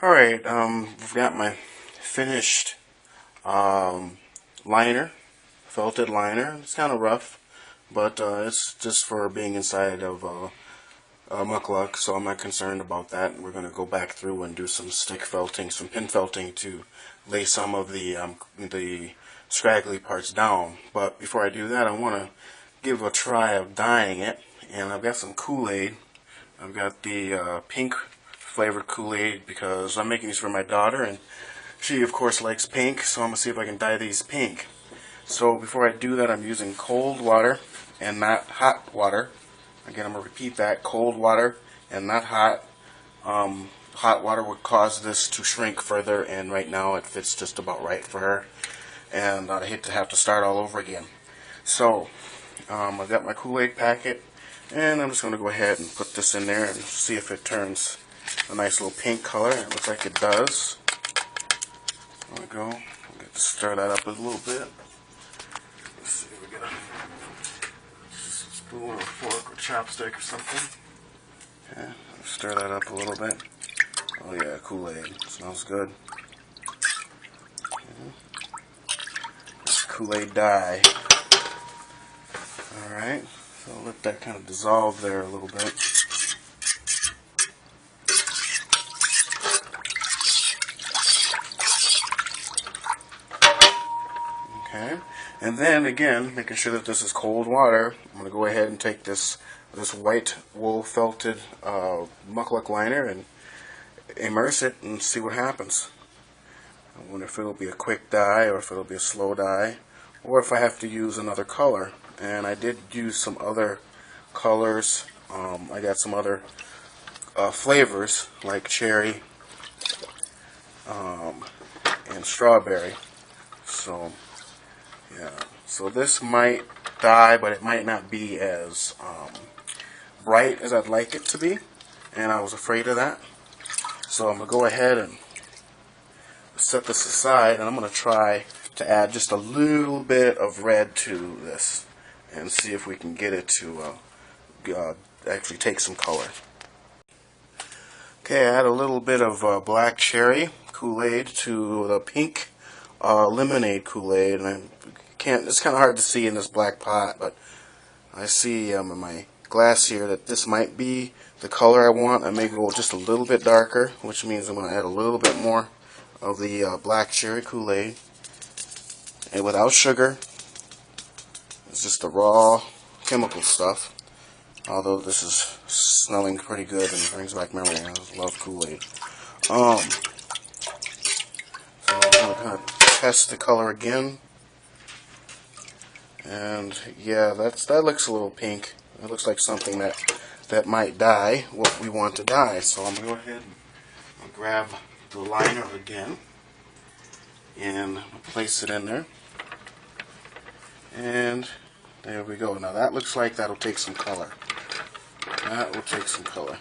Alright, I've got my finished liner, felted liner. It's kind of rough, but it's just for being inside of mukluk, so I'm not concerned about that. We're going to go back through and do some stick felting, some pin felting to lay some of the scraggly parts down. But before I do that, I want to give a try of dyeing it, and I've got some Kool-Aid. I've got the pink flavored Kool-Aid because I'm making these for my daughter, and she of course likes pink, so I'm going to see if I can dye these pink. So before I do that, I'm using cold water and not hot water. Again, I'm going to repeat that: cold water and not hot. Hot water would cause this to shrink further, and right now it fits just about right for her, and I hate to have to start all over again. So I've got my Kool-Aid packet, and I'm just going to go ahead and put this in there and see if it turns a nice little pink color. It looks like it does. There we go. I'll get to stir that up a little bit. Let's see if we get a spoon or a fork or chopstick or something. Okay, stir that up a little bit. Oh yeah, Kool-Aid. Smells good. Kool-Aid dye. Alright, so I'll let that kind of dissolve there a little bit. Okay, and then again, making sure that this is cold water, I'm going to go ahead and take this white wool felted mukluk liner and immerse it and see what happens. I wonder if it'll be a quick dye or if it'll be a slow dye, or if I have to use another color. And I did use some other colors. I got some other flavors like cherry and strawberry. So yeah, so this might dye, but it might not be as bright as I'd like it to be, and I was afraid of that. So I'm going to go ahead and set this aside, and I'm going to try to add just a little bit of red to this and see if we can get it to actually take some color. Okay, I add a little bit of black cherry Kool-Aid to the pink lemonade Kool-Aid, and it's kind of hard to see in this black pot, but I see in my glass here that this might be the color I want. I may go just a little bit darker, which means I'm going to add a little bit more of the black cherry Kool-Aid, and without sugar. It's just the raw chemical stuff, although this is smelling pretty good and brings back memory. I love Kool-Aid. So I'm going to kind of test the color again, and yeah, that looks a little pink. It looks like something that might dye what we want to dye. So I'm going to go ahead and grab the liner again and place it in there, and there we go. Now that looks like that'll take some color. That will take some color.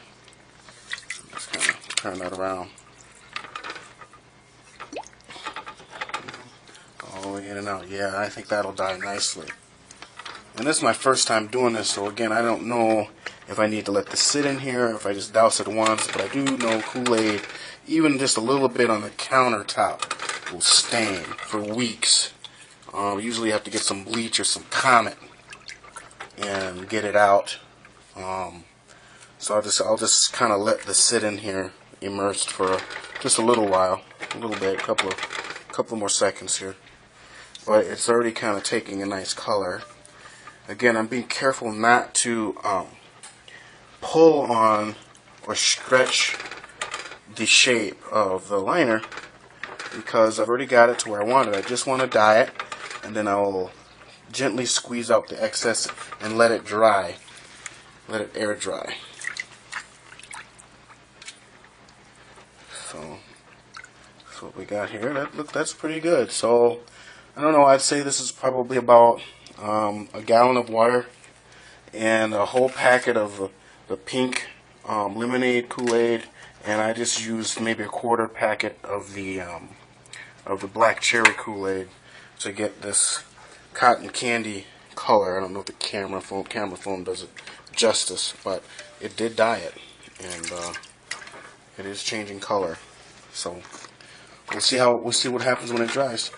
Just kind of turn that around. All the way in and out. Yeah, I think that'll dye nicely. And this is my first time doing this, so again, I don't know if I need to let this sit in here, or if I just douse it once, but I do know Kool-Aid, even just a little bit on the countertop, will stain for weeks. Usually you have to get some bleach or some Comet and get it out. So I'll just kind of let this sit in here, immersed for just a little while, a little bit, couple more seconds here. But it's already kind of taking a nice color. Again, I'm being careful not to pull on or stretch the shape of the liner, because I've already got it to where I want it. I just want to dye it, and then I'll gently squeeze out the excess and let it dry. Let it air dry. So that's what we got here. That's pretty good. So I don't know, I'd say this is probably about a gallon of water and a whole packet of the pink lemonade Kool-Aid, and I just used maybe a quarter packet of the black cherry Kool-Aid to get this cotton candy color. I don't know if the camera phone does it justice, but it did dye it, and it is changing color. So we'll see what happens when it dries.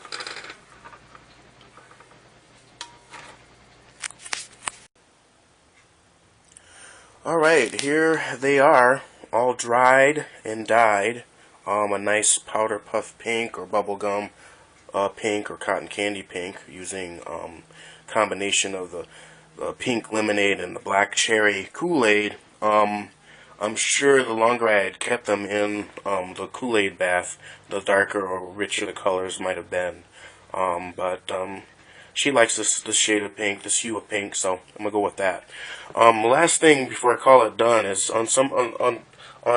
Alright, here they are, all dried and dyed. A nice powder puff pink or bubblegum pink or cotton candy pink, using combination of the pink lemonade and the black cherry Kool-Aid. I'm sure the longer I had kept them in the Kool-Aid bath, the darker or richer the colors might have been. But she likes this shade of pink, this hue of pink, so I'm gonna go with that. Last thing before I call it done is on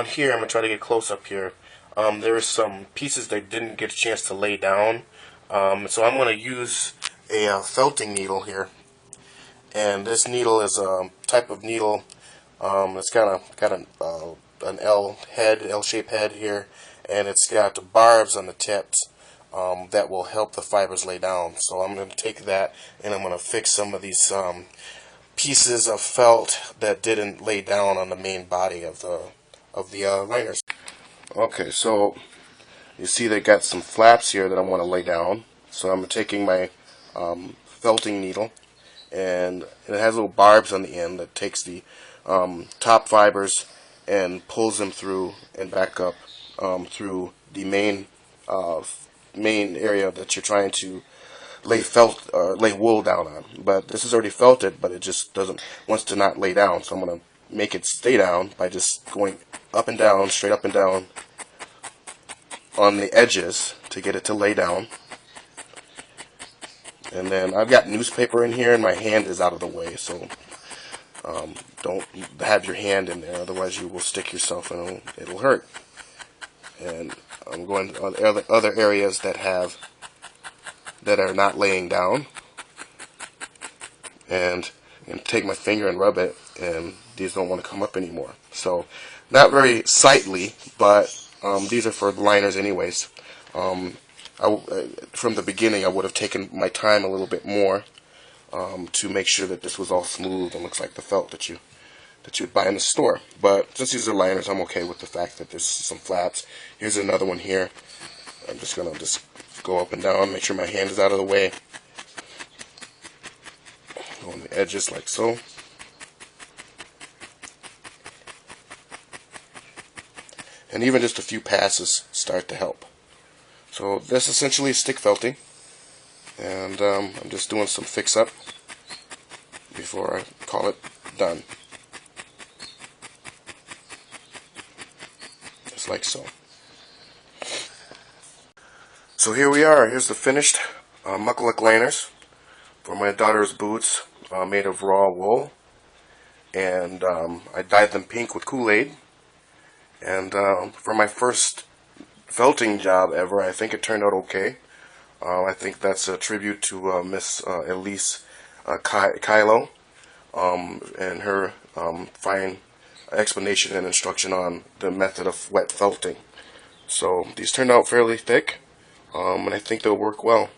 here. I'm gonna try to get close up here. There are some pieces that didn't get a chance to lay down, so I'm gonna use a felting needle here, and this needle is a type of needle. It's got an L-shaped head here, and it's got barbs on the tips. That will help the fibers lay down. So I'm going to take that and I'm going to fix some of these pieces of felt that didn't lay down on the main body of the liners. Okay, so you see they got some flaps here that I want to lay down. So I'm taking my felting needle, and it has little barbs on the end that takes the top fibers and pulls them through and back up through the main area that you're trying to lay wool down on. But this is already felted, but it just wants to not lay down. So I'm going to make it stay down by just going up and down, straight up and down on the edges to get it to lay down. And then I've got newspaper in here, and my hand is out of the way, so don't have your hand in there, otherwise you will stick yourself and it'll hurt. And I'm going on other areas that are not laying down, and take my finger and rub it, and these don't want to come up anymore. So not very sightly, but these are for liners anyways. From the beginning I would have taken my time a little bit more to make sure that this was all smooth and looks like the felt that you'd buy in the store. But since these are liners, I'm okay with the fact that there's some flaps. Here's another one here. I'm just gonna go up and down, make sure my hand is out of the way. Go on the edges like so. And even just a few passes start to help. So this essentially is stick felting, and I'm just doing some fix up before I call it done. Just like so. So here we are. Here's the finished Mukluk-Liners for my daughter's boots, made of raw wool, and I dyed them pink with Kool-Aid. And for my first felting job ever, I think it turned out okay. I think that's a tribute to Miss Elise Kylo and her fine explanation and instruction on the method of wet felting. So these turned out fairly thick, and I think they'll work well.